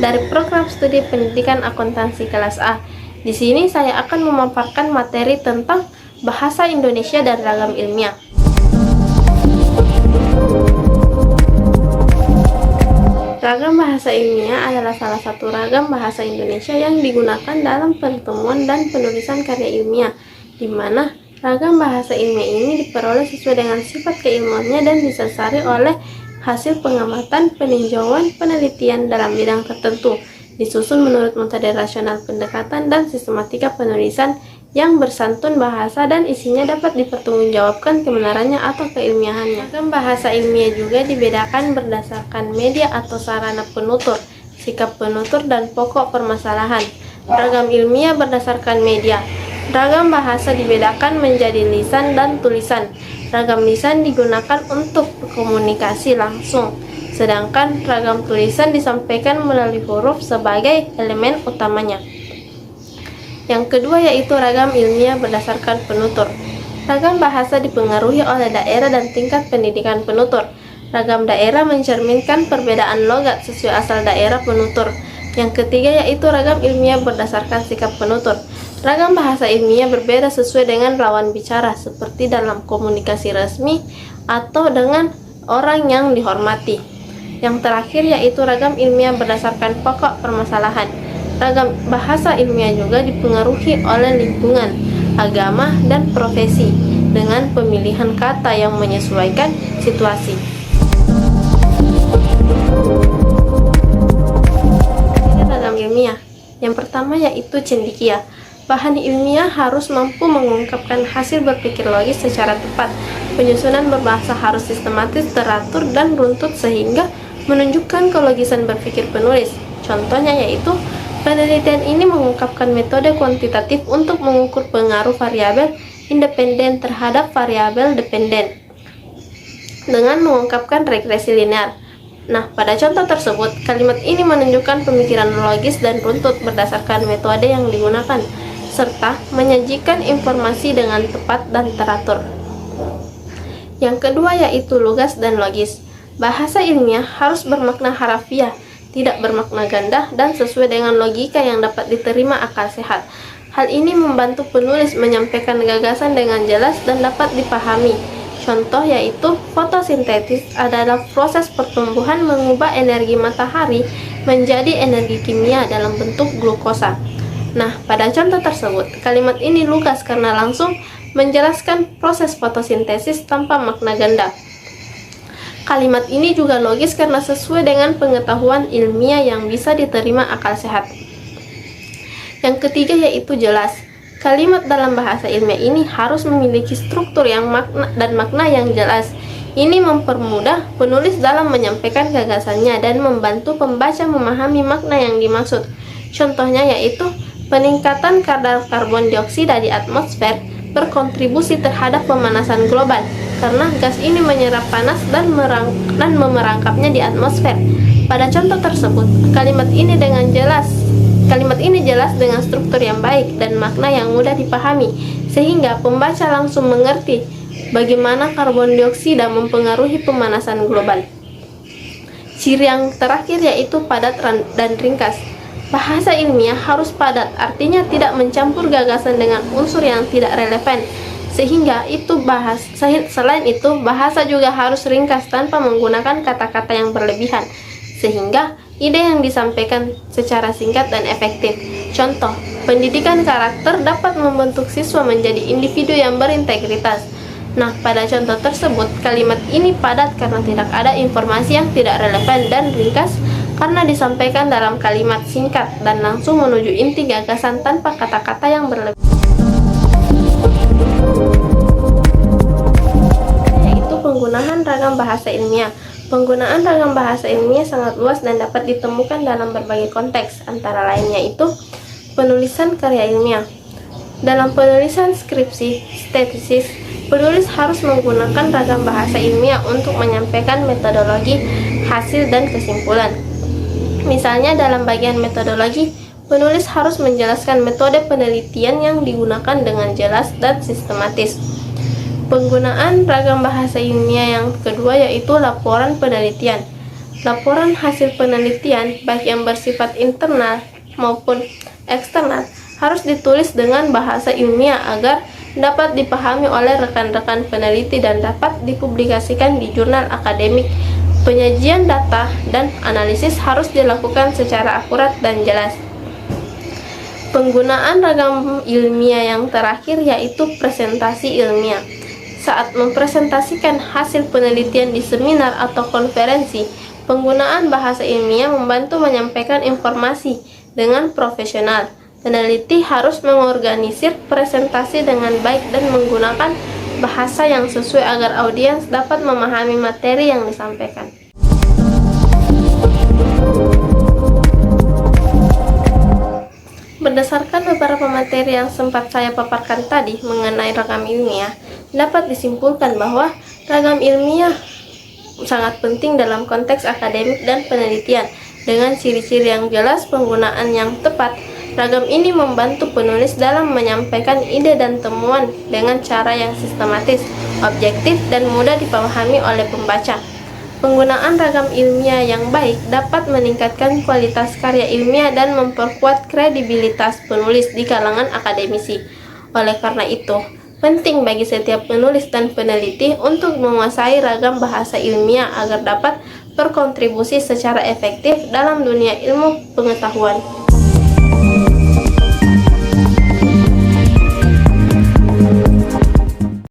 dari program studi pendidikan akuntansi kelas A. Di sini saya akan memaparkan materi tentang bahasa Indonesia dan ragam ilmiah. Ragam bahasa ilmiah adalah salah satu ragam bahasa Indonesia yang digunakan dalam pertemuan dan penulisan karya ilmiah, di mana ragam bahasa ilmiah ini diperoleh sesuai dengan sifat keilmuannya dan disasari oleh hasil pengamatan, peninjauan, penelitian dalam bidang tertentu, disusun menurut metode rasional pendekatan dan sistematika penulisan yang bersantun bahasa dan isinya dapat dipertanggungjawabkan kebenarannya atau keilmiahannya. Ragam bahasa ilmiah juga dibedakan berdasarkan media atau sarana penutur, sikap penutur, dan pokok permasalahan. Ragam ilmiah berdasarkan media. Ragam bahasa dibedakan menjadi lisan dan tulisan. Ragam lisan digunakan untuk komunikasi langsung, sedangkan ragam tulisan disampaikan melalui huruf sebagai elemen utamanya. Yang kedua yaitu ragam ilmiah berdasarkan penutur. Ragam bahasa dipengaruhi oleh daerah dan tingkat pendidikan penutur. Ragam daerah mencerminkan perbedaan logat sesuai asal daerah penutur. Yang ketiga yaitu ragam ilmiah berdasarkan sikap penutur. Ragam bahasa ilmiah berbeda sesuai dengan lawan bicara, seperti dalam komunikasi resmi atau dengan orang yang dihormati. Yang terakhir yaitu ragam ilmiah berdasarkan pokok permasalahan. Ragam bahasa ilmiah juga dipengaruhi oleh lingkungan, agama, dan profesi, dengan pemilihan kata yang menyesuaikan situasi. Ragam ilmiah. Yang pertama yaitu cendekia. Bahan ilmiah harus mampu mengungkapkan hasil berpikir logis secara tepat. Penyusunan berbahasa harus sistematis, teratur, dan runtut sehingga menunjukkan kelogisan berpikir penulis. Contohnya yaitu, penelitian ini mengungkapkan metode kuantitatif untuk mengukur pengaruh variabel independen terhadap variabel dependen dengan mengungkapkan regresi linear. Nah, pada contoh tersebut, kalimat ini menunjukkan pemikiran logis dan runtut berdasarkan metode yang digunakan, serta menyajikan informasi dengan tepat dan teratur. Yang kedua yaitu lugas dan logis. Bahasa ilmiah harus bermakna harafiah, tidak bermakna ganda, dan sesuai dengan logika yang dapat diterima akal sehat. Hal ini membantu penulis menyampaikan gagasan dengan jelas dan dapat dipahami. Contoh yaitu fotosintesis adalah proses pertumbuhan mengubah energi matahari menjadi energi kimia dalam bentuk glukosa. Nah, pada contoh tersebut, kalimat ini lugas karena langsung menjelaskan proses fotosintesis tanpa makna ganda. Kalimat ini juga logis karena sesuai dengan pengetahuan ilmiah yang bisa diterima akal sehat. Yang ketiga yaitu jelas. Kalimat dalam bahasa ilmiah ini harus memiliki struktur yang makna yang jelas. Ini mempermudah penulis dalam menyampaikan gagasannya dan membantu pembaca memahami makna yang dimaksud. Contohnya yaitu, peningkatan kadar karbon dioksida di atmosfer berkontribusi terhadap pemanasan global karena gas ini menyerap panas dan memerangkapnya di atmosfer. Pada contoh tersebut, kalimat ini jelas dengan struktur yang baik dan makna yang mudah dipahami, sehingga pembaca langsung mengerti bagaimana karbon dioksida mempengaruhi pemanasan global. Ciri yang terakhir yaitu padat dan ringkas. Bahasa ilmiah harus padat, artinya tidak mencampur gagasan dengan unsur yang tidak relevan. Selain itu, bahasa juga harus ringkas tanpa menggunakan kata-kata yang berlebihan, sehingga ide yang disampaikan secara singkat dan efektif. Contoh, pendidikan karakter dapat membentuk siswa menjadi individu yang berintegritas. Nah, pada contoh tersebut, kalimat ini padat karena tidak ada informasi yang tidak relevan, dan ringkas karena disampaikan dalam kalimat singkat dan langsung menuju inti gagasan tanpa kata-kata yang berlebihan. Yaitu penggunaan ragam bahasa ilmiah. Penggunaan ragam bahasa ilmiah sangat luas dan dapat ditemukan dalam berbagai konteks, antara lain yaitu penulisan karya ilmiah. Dalam penulisan skripsi, tesis, penulis harus menggunakan ragam bahasa ilmiah untuk menyampaikan metodologi, hasil, dan kesimpulan. Misalnya dalam bagian metodologi, penulis harus menjelaskan metode penelitian yang digunakan dengan jelas dan sistematis. Penggunaan ragam bahasa ilmiah yang kedua yaitu laporan penelitian. Laporan hasil penelitian, baik yang bersifat internal maupun eksternal, harus ditulis dengan bahasa ilmiah agar dapat dipahami oleh rekan-rekan peneliti dan dapat dipublikasikan di jurnal akademik. Penyajian data dan analisis harus dilakukan secara akurat dan jelas. Penggunaan ragam ilmiah yang terakhir yaitu presentasi ilmiah. Saat mempresentasikan hasil penelitian di seminar atau konferensi, penggunaan bahasa ilmiah membantu menyampaikan informasi dengan profesional. Peneliti harus mengorganisir presentasi dengan baik dan menggunakan bahasa yang sesuai agar audiens dapat memahami materi yang disampaikan. Berdasarkan beberapa materi yang sempat saya paparkan tadi mengenai ragam ilmiah, dapat disimpulkan bahwa ragam ilmiah sangat penting dalam konteks akademik dan penelitian. Dengan ciri-ciri yang jelas, penggunaan yang tepat, ragam ini membantu penulis dalam menyampaikan ide dan temuan dengan cara yang sistematis, objektif, dan mudah dipahami oleh pembaca. Penggunaan ragam ilmiah yang baik dapat meningkatkan kualitas karya ilmiah dan memperkuat kredibilitas penulis di kalangan akademisi. Oleh karena itu, penting bagi setiap penulis dan peneliti untuk menguasai ragam bahasa ilmiah agar dapat berkontribusi secara efektif dalam dunia ilmu pengetahuan.